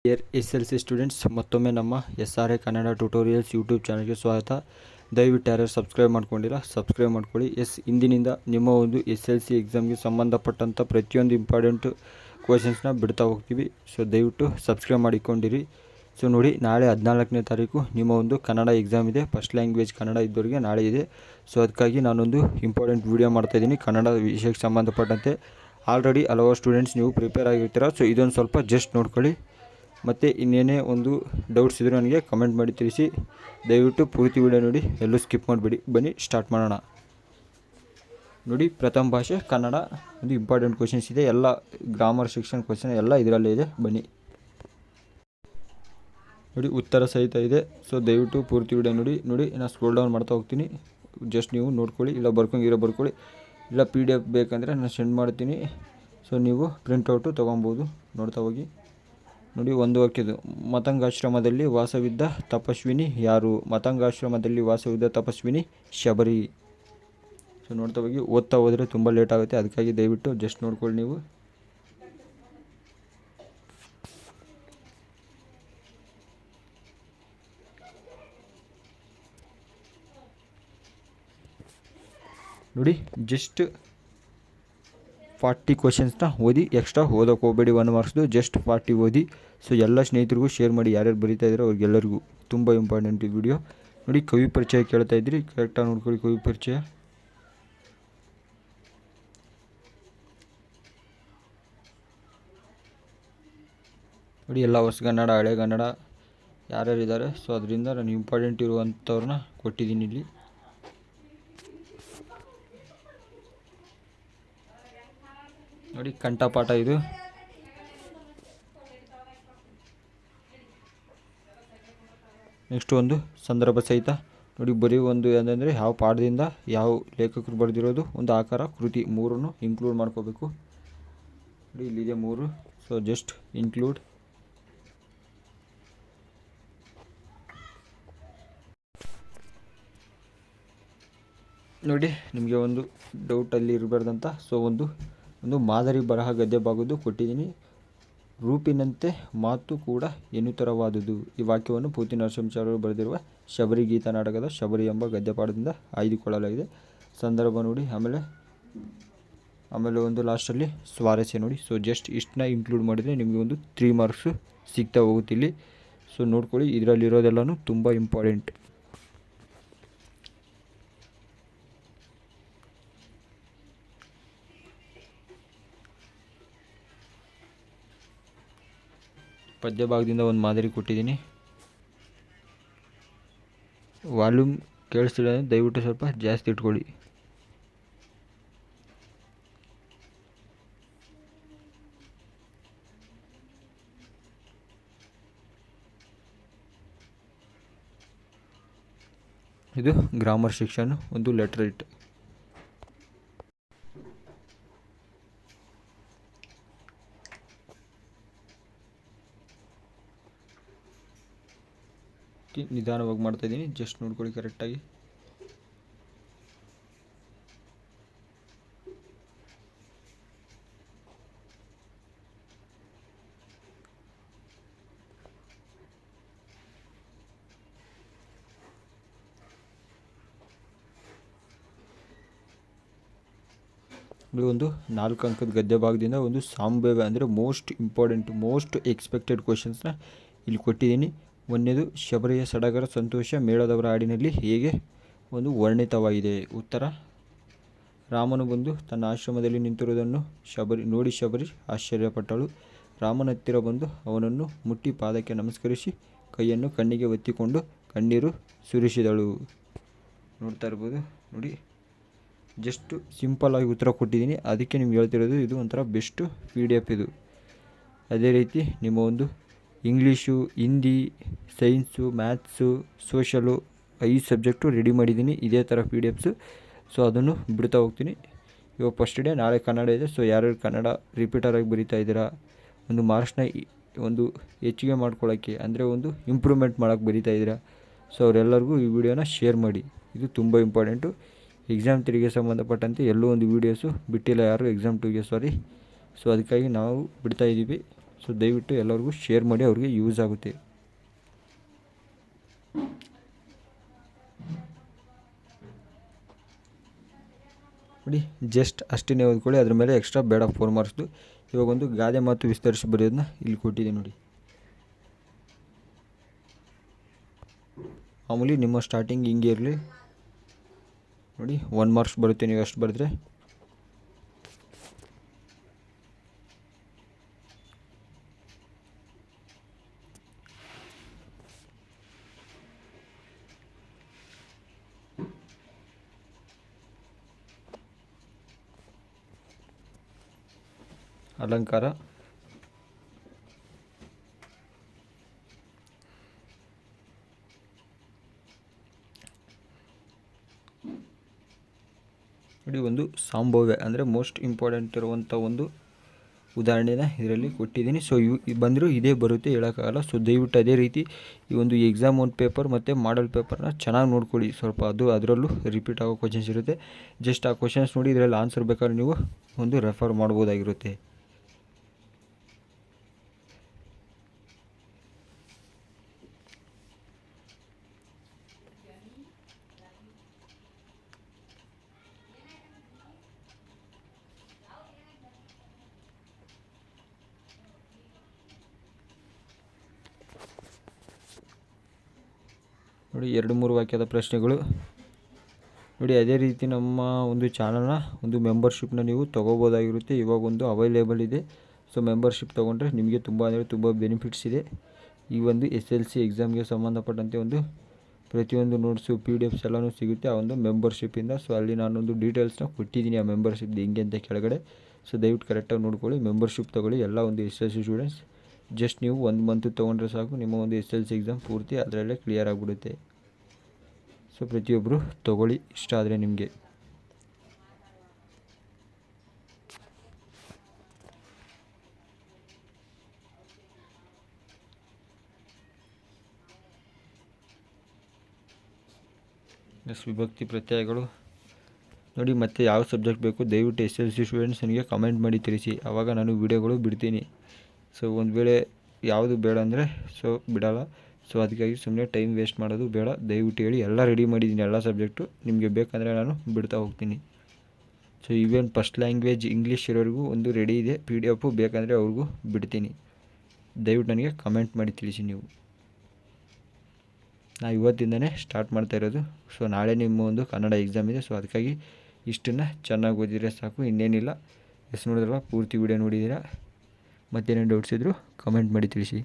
Dear SLC students, ಮತ್ತೊಮ್ಮೆ ನಮ್ಮ SRA Kannada tutorials YouTube ಚಾನಲ್ಗೆ ಸ್ವಾಗತ. ದಯವಿಟ್ಟು ಯಾರು ಸಬ್ಸ್ಕ್ರೈಬ್ ಮಾಡ್ಕೊಂಡಿಲ್ಲ ಸಬ್ಸ್ಕ್ರೈಬ್ ಮಾಡ್ಕೊಳ್ಳಿ. ಇಂದಿನಿಂದ ನಿಮ್ಮ ಒಂದು SLC ಎಕ್ಸಾಮ್ಗೆ ಸಂಬಂಧಪಟ್ಟಂಥ ಪ್ರತಿಯೊಂದು ಇಂಪಾರ್ಟೆಂಟ್ ಕ್ವಶನ್ಸ್ನ ಬಿಡ್ತಾ ಹೋಗ್ತೀವಿ. ಸೊ ದಯವಿಟ್ಟು ಸಬ್ಸ್ಕ್ರೈಬ್ ಮಾಡಿಕೊಂಡಿರಿ. ಸೊ ನೋಡಿ, ನಾಳೆ 14ನೇ ತಾರೀಕು ನಿಮ್ಮ ಒಂದು ಕನ್ನಡ ಎಕ್ಸಾಮ್ ಇದೆ. ಫಸ್ಟ್ ಲ್ಯಾಂಗ್ವೇಜ್ ಕನ್ನಡ ಇದ್ದವರಿಗೆ ನಾಳೆ ಇದೆ. ಸೊ ಅದಕ್ಕಾಗಿ ನಾನೊಂದು ಇಂಪಾರ್ಟೆಂಟ್ ವೀಡಿಯೋ ಮಾಡ್ತಾಯಿದ್ದೀನಿ ಕನ್ನಡ ವಿಷಯಕ್ಕೆ ಸಂಬಂಧಪಟ್ಟಂತೆ. ಆಲ್ರೆಡಿ ಹಲವಾರು ಸ್ಟೂಡೆಂಟ್ಸ್ ನೀವು ಪ್ರಿಪೇರ್ ಆಗಿರ್ತೀರ. ಸೊ ಇದೊಂದು ಸ್ವಲ್ಪ ಜಸ್ಟ್ ನೋಡ್ಕೊಳ್ಳಿ. ಮತ್ತು ಇನ್ನೇನೇ ಒಂದು ಡೌಟ್ಸ್ ಇದ್ದರೂ ನನಗೆ ಕಮೆಂಟ್ ಮಾಡಿ ತಿಳಿಸಿ. ದಯವಿಟ್ಟು ಪೂರ್ತಿ ವಿಡಿಯೋ ನೋಡಿ, ಎಲ್ಲೂ ಸ್ಕಿಪ್ ಮಾಡಿಬಿಡಿ. ಬನ್ನಿ ಸ್ಟಾರ್ಟ್ ಮಾಡೋಣ. ನೋಡಿ, ಪ್ರಥಮ ಭಾಷೆ ಕನ್ನಡ ಒಂದು ಇಂಪಾರ್ಟೆಂಟ್ ಕ್ವಶನ್ಸ್ ಇದೆ. ಎಲ್ಲ ಗ್ರಾಮರ್ ಸೆಕ್ಷನ್ ಕ್ವಶನ್ ಎಲ್ಲ ಇದರಲ್ಲೇ ಇದೆ. ಬನ್ನಿ ನೋಡಿ, ಉತ್ತರ ಸಹಿತ ಇದೆ. ಸೊ ದಯವಿಟ್ಟು ಪೂರ್ತಿ ವಿಡಿಯೋ ನೋಡಿ. ನಾನು ಸ್ಕ್ರೋಲ್ ಡೌನ್ ಮಾಡ್ತಾ ಹೋಗ್ತೀನಿ. ಜಸ್ಟ್ ನೀವು ನೋಡ್ಕೊಳ್ಳಿ, ಇಲ್ಲ ಬರ್ಕೊಳ್ಳಿ, ಇಲ್ಲ PDF ಬೇಕಂದರೆ ನಾನು ಸೆಂಡ್ ಮಾಡ್ತೀನಿ. ಸೊ ನೀವು ಪ್ರಿಂಟೌಟು ತೊಗೊಬೋದು, ನೋಡ್ತಾ ಹೋಗಿ. ನೋಡಿ, ಒಂದು ವಾಕ್ಯದು, ಮತಂಗಾಶ್ರಮದಲ್ಲಿ ವಾಸವಿದ್ದ ತಪಸ್ವಿನಿ ಯಾರು? ಮತಂಗಾಶ್ರಮದಲ್ಲಿ ವಾಸವಿದ್ದ ತಪಸ್ವಿನಿ ಶಬರಿ. ಸೊ ನೋಡ್ತಾ ಹೋಗಿ. ಓದ್ತಾ ಹೋದರೆ ತುಂಬ ಲೇಟ್ ಆಗುತ್ತೆ, ಅದಕ್ಕಾಗಿ ದಯವಿಟ್ಟು ಜಸ್ಟ್ ನೋಡ್ಕೊಳ್ಳಿ ನೀವು. ನೋಡಿ, ಜಸ್ಟ್ 40 ಕ್ವಶನ್ಸ್ನ ಓದಿ. ಎಕ್ಸ್ಟ್ರಾ ಓದೋಕೆ ಹೋಗಬೇಡಿ, 1 ಮಾರ್ಕ್ಸ್ದು, ಜಸ್ಟ್ 40 ಓದಿ. ಸೊ ಎಲ್ಲ ಸ್ನೇಹಿತರಿಗೂ ಶೇರ್ ಮಾಡಿ, ಯಾರ್ಯಾರು ಬರೀತಾ ಇದ್ದಾರೋ ಅವ್ರಿಗೆಲ್ಲರಿಗೂ. ತುಂಬ ಇಂಪಾರ್ಟೆಂಟ್ ಈ ವಿಡಿಯೋ. ನೋಡಿ, ಕವಿ ಪರಿಚಯ ಕೇಳ್ತಾ ಇದ್ರಿ, ಕರೆಕ್ಟಾಗಿ ನೋಡ್ಕೊಳ್ಳಿ. ಕವಿ ಪರಿಚಯ ನೋಡಿ, ಎಲ್ಲ ಹೊಸಗನ್ನಡ, ಹಳೆಗನ್ನಡ ಯಾರ್ಯಾರಿದ್ದಾರೆ. ಸೊ ಅದರಿಂದ ನಾನು ಇಂಪಾರ್ಟೆಂಟ್ ಇರುವಂಥವ್ರನ್ನ ಕೊಟ್ಟಿದ್ದೀನಿ ಇಲ್ಲಿ. ನೋಡಿ, ಕಂಠಪಾಠ ಇದು. ನೆಕ್ಸ್ಟ್ ಒಂದು ಸಂದರ್ಭ ಸಹಿತ. ನೋಡಿ, ಬರೀ ಒಂದು ಏನಂದರೆ ಯಾವ ಪಾಠದಿಂದ ಯಾವ ಲೇಖಕರು ಬರೆದಿರೋದು, ಒಂದು ಆಕಾರ, ಕೃತಿ, ಮೂರನ್ನು ಇನ್ಕ್ಲೂಡ್ ಮಾಡ್ಕೋಬೇಕು. ನೋಡಿ, ಇಲ್ಲಿದೆ 3. So just include. ನೋಡಿ, ನಿಮಗೆ ಒಂದು ಡೌಟಲ್ಲಿ ಇರಬಾರ್ದಂತ. ಸೊ ಒಂದು ಮಾದರಿ ಬರಹ ಗದ್ಯ ಭಾಗದ್ದು ಕೊಟ್ಟಿದ್ದೀನಿ. ರೂಪಿನಂತೆ ಮಾತು ಕೂಡ ಎನ್ನುತ್ತರವಾದುದು. ಈ ವಾಕ್ಯವನ್ನು ಪೂತಿ ನರಸಿಂಹಾಚಾರ್ಯರು ಬರೆದಿರುವ ಶಬರಿ ಗೀತ ನಾಟಕದ ಶಬರಿ ಎಂಬ ಗದ್ಯಪಾಠದಿಂದ ಆಯ್ದುಕೊಳ್ಳಲಾಗಿದೆ. ಸಂದರ್ಭ ನೋಡಿ. ಆಮೇಲೆ ಒಂದು ಲಾಸ್ಟಲ್ಲಿ ಸ್ವಾರಸ್ಯ ನೋಡಿ. ಸೊ ಜಸ್ಟ್ ಇಷ್ಟನ್ನ ಇನ್ಕ್ಲೂಡ್ ಮಾಡಿದರೆ ನಿಮಗೆ ಒಂದು 3 ಮಾರ್ಕ್ಸು ಸಿಗ್ತಾ ಹೋಗುತ್ತೆ ಇಲ್ಲಿ. ಸೊ ನೋಡ್ಕೊಳ್ಳಿ, ಇದರಲ್ಲಿರೋದೆಲ್ಲನೂ ತುಂಬ ಇಂಪಾರ್ಟೆಂಟ್. ಪದ್ಯ ಭಾಗದಿಂದ ಒಂದು ಮಾದರಿ ಕೊಟ್ಟಿದ್ದೀನಿ. ವಾಲ್ಯೂಮ್ ಕೇಳಿಸ್ತಿಲ್ಲ, ದಯವಿಟ್ಟು ಸ್ವಲ್ಪ ಜಾಸ್ತಿ ಇಟ್ಕೊಳ್ಳಿ. ಇದು ಗ್ರಾಮರ್ ಸೆಕ್ಷನ್, ಒಂದು ಲೆಟರ್ ಇಟ್. ನಿಧಾನವಾಗಿ ಮಾಡ್ತಾಯಿದ್ದೀನಿ, ಜಸ್ಟ್ ನೋಡ್ಕೊಳ್ಳಿ ಕರೆಕ್ಟಾಗಿ. ಒಂದು 4 ಅಂಕದ ಗದ್ಯ ಭಾಗದಿಂದ ಒಂದು ಸಾಂಬವ್ಯ ಅಂದರೆ ಮೋಸ್ಟ್ ಇಂಪಾರ್ಟೆಂಟ್, ಮೋಸ್ಟ್ ಎಕ್ಸ್ಪೆಕ್ಟೆಡ್ ಕ್ವಶನ್ಸ್ನ ಇಲ್ಲಿ ಕೊಟ್ಟಿದ್ದೀನಿ. ಒಂದನೇದು, ಶಬರಿಯ ಸಡಗರ ಸಂತೋಷ ಮೇಳದವರ ಹಾಡಿನಲ್ಲಿ ಹೇಗೆ ಒಂದು ವರ್ಣಿತವಾಗಿದೆ? ಉತ್ತರ, ರಾಮನು ಬಂದು ತನ್ನ ಆಶ್ರಮದಲ್ಲಿ ನಿಂತಿರುವುದನ್ನು ಶಬರಿ ಆಶ್ಚರ್ಯಪಟ್ಟಳು. ರಾಮನ ಹತ್ತಿರ ಬಂದು ಅವನನ್ನು ಮುಟ್ಟಿ ಪಾದಕ್ಕೆ ನಮಸ್ಕರಿಸಿ ಕೈಯನ್ನು ಕಣ್ಣಿಗೆ ಒತ್ತಿಕೊಂಡು ಕಣ್ಣೀರು ಸುರಿಸಿದಳು. ನೋಡ್ತಾ ಇರ್ಬೋದು. ನೋಡಿ, ಜಸ್ಟ್ ಸಿಂಪಲ್ಲಾಗಿ ಉತ್ತರ ಕೊಟ್ಟಿದ್ದೀನಿ. ಅದಕ್ಕೆ ನಿಮ್ಗೆ ಹೇಳ್ತಿರೋದು, ಇದು ಒಂಥರ ಬೆಸ್ಟು PDF ಇದು. ಅದೇ ರೀತಿ ನಿಮ್ಮ ಒಂದು English, Hindi, science, maths, social 5 subject ready ಮಾಡಿದ್ದೀನಿ, ಇದೇ ಥರ PDFs. ಸೊ ಅದನ್ನು ಬಿಡ್ತಾ ಹೋಗ್ತೀನಿ. ಇವಾಗ ಫಸ್ಟ್ ಡೇ, ನಾಳೆ ಕನ್ನಡ ಇದೆ. ಸೊ ಯಾರ್ಯಾರು ಕನ್ನಡ ರಿಪೀಟರಾಗಿ ಬರೀತಾ ಇದ್ದೀರಾ, ಒಂದು ಮಾರ್ಕ್ಸ್ನ ಒಂದು ಹೆಚ್ಚಿಗೆ ಮಾಡ್ಕೊಳ್ಳೋಕ್ಕೆ, ಅಂದರೆ ಒಂದು ಇಂಪ್ರೂವ್ಮೆಂಟ್ ಮಾಡೋಕ್ಕೆ ಬರೀತಾ ಇದ್ದೀರಾ, ಸೊ ಅವರೆಲ್ಲರಿಗೂ ಈ ವಿಡಿಯೋನ ಶೇರ್ ಮಾಡಿ. ಇದು ತುಂಬ ಇಂಪಾರ್ಟೆಂಟು. ಎಕ್ಸಾಮ್ 3ಗೆ ಸಂಬಂಧಪಟ್ಟಂತೆ ಎಲ್ಲೂ ಒಂದು ವೀಡಿಯೋಸು ಬಿಟ್ಟಿಲ್ಲ ಯಾರು, ಎಕ್ಸಾಮ್ 2ಗೆ ಸಾರಿ. ಸೊ ಅದಕ್ಕಾಗಿ ನಾವು ಬಿಡ್ತಾಯಿದ್ದೀವಿ. ಸೊ ದಯವಿಟ್ಟು ಎಲ್ಲರಿಗೂ ಶೇರ್ ಮಾಡಿ, ಅವ್ರಿಗೆ ಯೂಸ್ ಆಗುತ್ತೆ. ನೋಡಿ ಜಸ್ಟ್ ಅಷ್ಟೇ ಓದ್ಕೊಳ್ಳಿ, ಅದ್ರ ಮೇಲೆ ಎಕ್ಸ್ಟ್ರಾ ಬೇಡ 4 ಮಾರ್ಕ್ಸ್ದು. ಇವಾಗ ಒಂದು ಗಾದೆ ಮಾತು ವಿಸ್ತರಿಸಿ ಬರೆಯೋದನ್ನ ಇಲ್ಲಿ ಕೊಟ್ಟಿದ್ದೀನಿ ನೋಡಿ. ಮಾಮೂಲಿ ನಿಮ್ಮ ಸ್ಟಾರ್ಟಿಂಗ್ ಹಿಂಗೆ ಇರಲಿ ನೋಡಿ. 1 ಮಾರ್ಕ್ಸ್ ಬರುತ್ತೆ ನೀವು ಅಷ್ಟು ಬರೆದ್ರೆ. ಅಲಂಕಾರ, ನೋಡಿ ಒಂದು ಸಂಭಾವ್ಯ ಅಂದರೆ ಮೋಸ್ಟ್ ಇಂಪಾರ್ಟೆಂಟ್ ಇರುವಂಥ ಒಂದು ಉದಾಹರಣೆನ ಇದರಲ್ಲಿ ಕೊಟ್ಟಿದ್ದೀನಿ. ಸೊ ಬಂದರೂ ಇದೇ ಬರುತ್ತೆ, ಹೇಳೋಕ್ಕಾಗಲ್ಲ. ಸೊ ದಯವಿಟ್ಟು ಅದೇ ರೀತಿ ಈ ಒಂದು ಎಕ್ಸಾಮ್ ಒಂದು ಪೇಪರ್ ಮತ್ತು ಮಾಡಲ್ ಪೇಪರ್ನ ಚೆನ್ನಾಗಿ ನೋಡ್ಕೊಳ್ಳಿ. ಸ್ವಲ್ಪ ಅದರಲ್ಲೂ ರಿಪೀಟ್ ಆಗೋ ಕ್ವಶನ್ಸ್ ಇರುತ್ತೆ. ಜಸ್ಟ್ ಆ ಕ್ವಶನ್ಸ್ ನೋಡಿ ಇದರಲ್ಲಿ ಆನ್ಸರ್ ಬೇಕಾದ್ರೆ ನೀವು ಒಂದು ರೆಫರ್ ಮಾಡ್ಬೋದಾಗಿರುತ್ತೆ. ನೋಡಿ 2-3 ವಾಕ್ಯದ ಪ್ರಶ್ನೆಗಳು ನೋಡಿ. ಅದೇ ರೀತಿ ನಮ್ಮ ಒಂದು ಚಾನಲ್ನ ಒಂದು ಮೆಂಬರ್ಶಿಪ್ನ ನೀವು ತೊಗೋಬೋದಾಗಿರುತ್ತೆ. ಇವಾಗ ಒಂದು ಅವೈಲೇಬಲ್ ಇದೆ. ಸೊ ಮೆಂಬರ್ಶಿಪ್ ತೊಗೊಂಡ್ರೆ ನಿಮಗೆ ತುಂಬ ಅಂದರೆ ತುಂಬ ಬೆನಿಫಿಟ್ಸ್ ಇದೆ. ಈ ಒಂದು SLC ಎಕ್ಸಾಮ್ಗೆ ಸಂಬಂಧಪಟ್ಟಂತೆ ಒಂದು ಪ್ರತಿಯೊಂದು ನೋಟ್ಸು PDFs ಎಲ್ಲನೂ ಸಿಗುತ್ತೆ ಆ ಒಂದು ಮೆಂಬರ್ಶಿಪ್ಪಿಂದ. ಸೊ ಅಲ್ಲಿ ನಾನೊಂದು ಡೀಟೇಲ್ಸ್ನ ಕೊಟ್ಟಿದ್ದೀನಿ ಆ ಮೆಂಬರ್ಶಿಪ್ದು ಹಿಂಗೆ ಅಂತ ಕೆಳಗಡೆ. ಸೊ ದಯವಿಟ್ಟು ಕರೆಕ್ಟಾಗಿ ನೋಡ್ಕೊಳ್ಳಿ, ಮೆಂಬರ್ಶಿಪ್ ತೊಗೊಳ್ಳಿ. ಎಲ್ಲ ಒಂದು SLC ಸ್ಟೂಡೆಂಟ್ಸ್ ಜಸ್ಟ್ ನೀವು 1 ಮಂತ್ ತೊಗೊಂಡ್ರೆ ಸಾಕು, ನಿಮ್ಮ ಒಂದು SLC ಎಕ್ಸಾಮ್ ಪೂರ್ತಿ ಅದರಲ್ಲೇ ಕ್ಲಿಯರ್ ಆಗಿಬಿಡುತ್ತೆ. ಸೊ ಪ್ರತಿಯೊಬ್ಬರು ತೊಗೊಳ್ಳಿ, ಇಷ್ಟ ಆದರೆ ನಿಮಗೆ. ವಿಭಕ್ತಿ ಪ್ರತ್ಯಯಗಳು ನೋಡಿ. ಮತ್ತು ಯಾವ ಸಬ್ಜೆಕ್ಟ್ ಬೇಕು ದಯವಿಟ್ಟು SLC ಸ್ಟೂಡೆಂಟ್ಸ್ ನನಗೆ ಕಮೆಂಟ್ ಮಾಡಿ ತಿಳಿಸಿ, ಆವಾಗ ನಾನು ವೀಡಿಯೋಗಳು ಬಿಡ್ತೀನಿ. ಸೊ ಒಂದು ವೇಳೆ ಯಾವುದು ಬೇಡ ಅಂದರೆ ಸೊ ಬಿಡೋಲ್ಲ. ಸೊ ಅದಕ್ಕಾಗಿ ಸುಮ್ಮನೆ ಟೈಮ್ ವೇಸ್ಟ್ ಮಾಡೋದು ಬೇಡ. ದಯವಿಟ್ಟು ಹೇಳಿ, ಎಲ್ಲ ರೆಡಿ ಮಾಡಿದ್ದೀನಿ, ಎಲ್ಲ ಸಬ್ಜೆಕ್ಟು ನಿಮಗೆ ಬೇಕಂದರೆ ನಾನು ಬಿಡ್ತಾ ಹೋಗ್ತೀನಿ. So even first language English ಇರೋರಿಗೂ ಒಂದು ರೆಡಿ ಇದೆ PDF, ಬೇಕಂದರೆ ಅವ್ರಿಗೂ ಬಿಡ್ತೀನಿ. ದಯವಿಟ್ಟು ನನಗೆ ಕಮೆಂಟ್ ಮಾಡಿ ತಿಳಿಸಿ ನೀವು. ನಾವು ಇವತ್ತಿಂದನೇ ಸ್ಟಾರ್ಟ್ ಮಾಡ್ತಾ ಇರೋದು. ಸೊ ನಾಳೆ ನಿಮ್ಮ ಒಂದು ಕನ್ನಡ ಎಕ್ಸಾಮ್ ಇದೆ. ಸೊ ಅದಕ್ಕಾಗಿ ಇಷ್ಟನ್ನು ಚೆನ್ನಾಗಿ ಓದಿದರೆ ಸಾಕು, ಇನ್ನೇನಿಲ್ಲ. ನೋಡಿದ್ರಲ್ಲ, ಪೂರ್ತಿ ವಿಡಿಯೋ ನೋಡಿದ್ದೀರಾ. ಮತ್ತೇನೇನು ಡೌಟ್ಸ್ ಇದ್ದರೂ ಕಮೆಂಟ್ ಮಾಡಿ ತಿಳಿಸಿ.